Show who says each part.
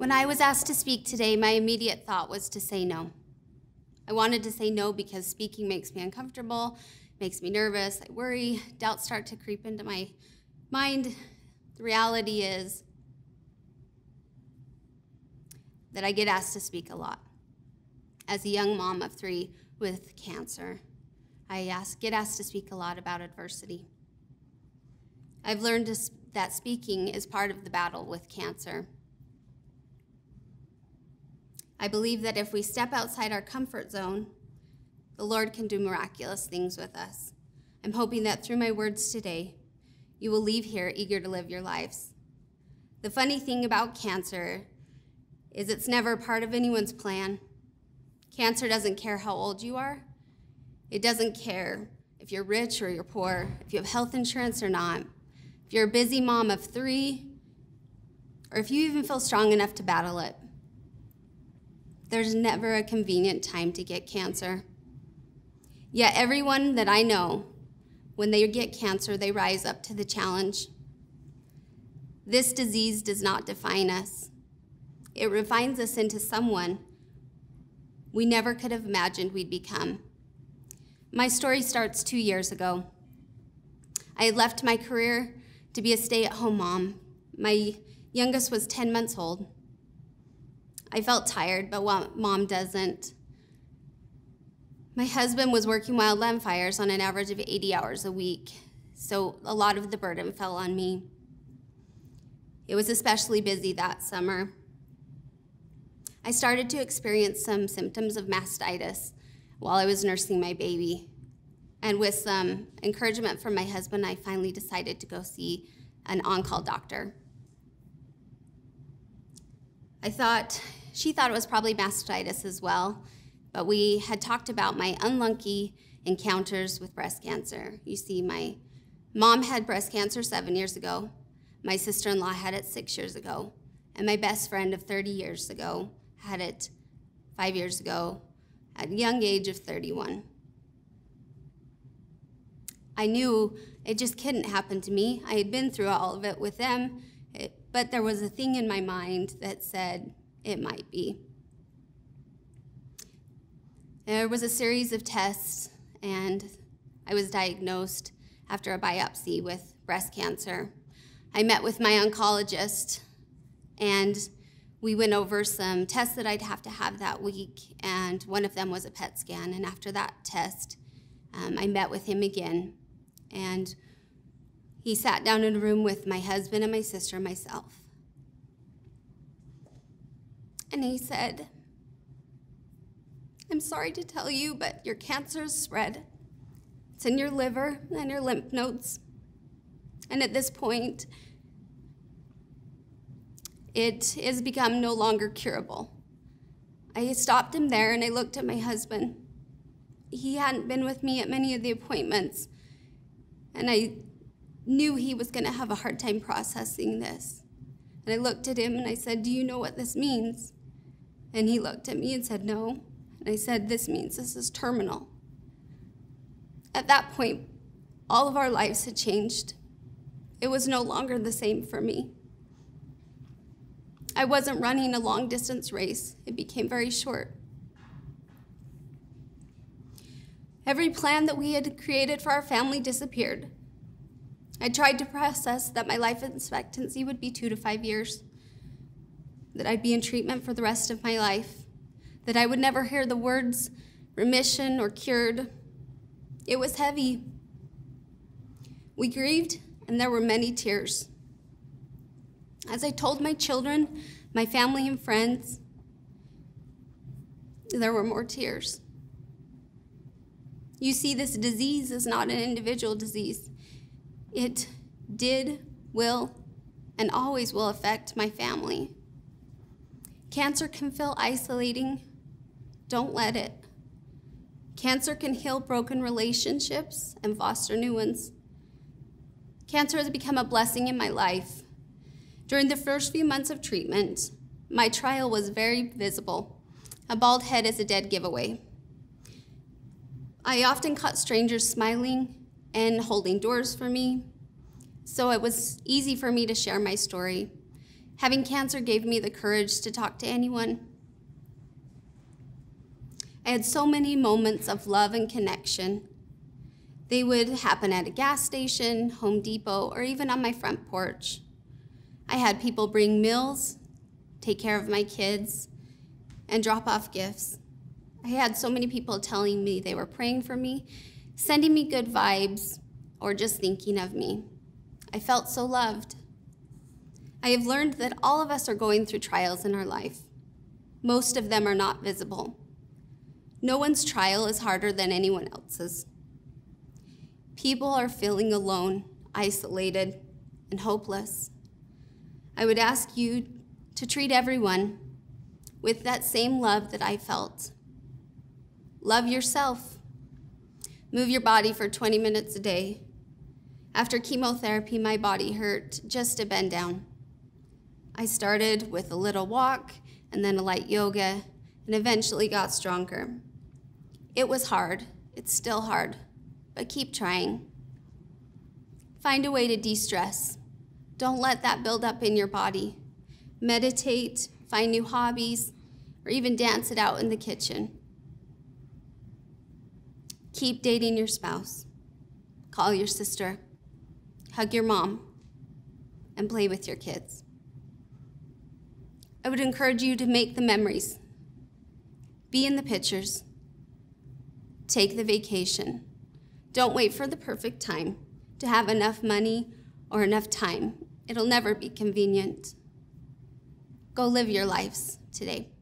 Speaker 1: When I was asked to speak today, my immediate thought was to say no. I wanted to say no because speaking makes me uncomfortable, makes me nervous, I worry, doubts start to creep into my mind. The reality is that I get asked to speak a lot. As a young mom of 3 with cancer, I get asked to speak a lot about adversity. I've learned that speaking is part of the battle with cancer. I believe that if we step outside our comfort zone, the Lord can do miraculous things with us. I'm hoping that through my words today, you will leave here eager to live your lives. The funny thing about cancer is it's never part of anyone's plan. Cancer doesn't care how old you are. It doesn't care if you're rich or you're poor, if you have health insurance or not, if you're a busy mom of 3, or if you even feel strong enough to battle it. There's never a convenient time to get cancer. Yet everyone that I know, when they get cancer, they rise up to the challenge. This disease does not define us. It refines us into someone we never could have imagined we'd become. My story starts 2 years ago. I had left my career to be a stay-at-home mom. My youngest was 10 months old. I felt tired, but what mom doesn't? My husband was working wildland fires on an average of 80 hours a week, so a lot of the burden fell on me. It was especially busy that summer. I started to experience some symptoms of mastitis while I was nursing my baby. And with some encouragement from my husband, I finally decided to go see an on-call doctor. She thought it was probably mastitis as well, but we had talked about my unlucky encounters with breast cancer. You see, my mom had breast cancer 7 years ago, my sister-in-law had it 6 years ago, and my best friend of 30 years ago had it 5 years ago at a young age of 31. I knew it just couldn't happen to me. I had been through all of it with them, but there was a thing in my mind that said it might be. There was a series of tests, and I was diagnosed after a biopsy with breast cancer. I met with my oncologist, and we went over some tests that I'd have to have that week, and one of them was a PET scan. And after that test, I met with him again, and he sat down in a room with my husband and my sister and myself. And he said, "I'm sorry to tell you, but your cancer's spread. It's in your liver and your lymph nodes. And at this point, it has become no longer curable." I stopped him there and I looked at my husband. He hadn't been with me at many of the appointments, and I knew he was going to have a hard time processing this. And I looked at him and I said, "Do you know what this means?" And he looked at me and said, "No." And I said, "This means this is terminal." At that point, all of our lives had changed. It was no longer the same for me. I wasn't running a long-distance race. It became very short. Every plan that we had created for our family disappeared. I tried to process that my life expectancy would be 2 to 5 years, that I'd be in treatment for the rest of my life, that I would never hear the words remission or cured. It was heavy. We grieved, and there were many tears. As I told my children, my family and friends, there were more tears. You see, this disease is not an individual disease. It did, will, and always will affect my family. Cancer can feel isolating. Don't let it. Cancer can heal broken relationships and foster new ones. Cancer has become a blessing in my life. During the first few months of treatment, my trial was very visible. A bald head is a dead giveaway. I often caught strangers smiling and holding doors for me, so it was easy for me to share my story. Having cancer gave me the courage to talk to anyone. I had so many moments of love and connection. They would happen at a gas station, Home Depot, or even on my front porch. I had people bring meals, take care of my kids, and drop off gifts. I had so many people telling me they were praying for me, sending me good vibes, or just thinking of me. I felt so loved. I have learned that all of us are going through trials in our life. Most of them are not visible. No one's trial is harder than anyone else's. People are feeling alone, isolated, and hopeless. I would ask you to treat everyone with that same love that I felt. Love yourself. Move your body for 20 minutes a day. After chemotherapy, my body hurt just to bend down. I started with a little walk and then a light yoga and eventually got stronger. It was hard. It's still hard, but keep trying. Find a way to de-stress. Don't let that build up in your body. Meditate, find new hobbies, or even dance it out in the kitchen. Keep dating your spouse. Call your sister. Hug your mom, and play with your kids. I would encourage you to make the memories. Be in the pictures. Take the vacation. Don't wait for the perfect time to have enough money or enough time. It'll never be convenient. Go live your lives today.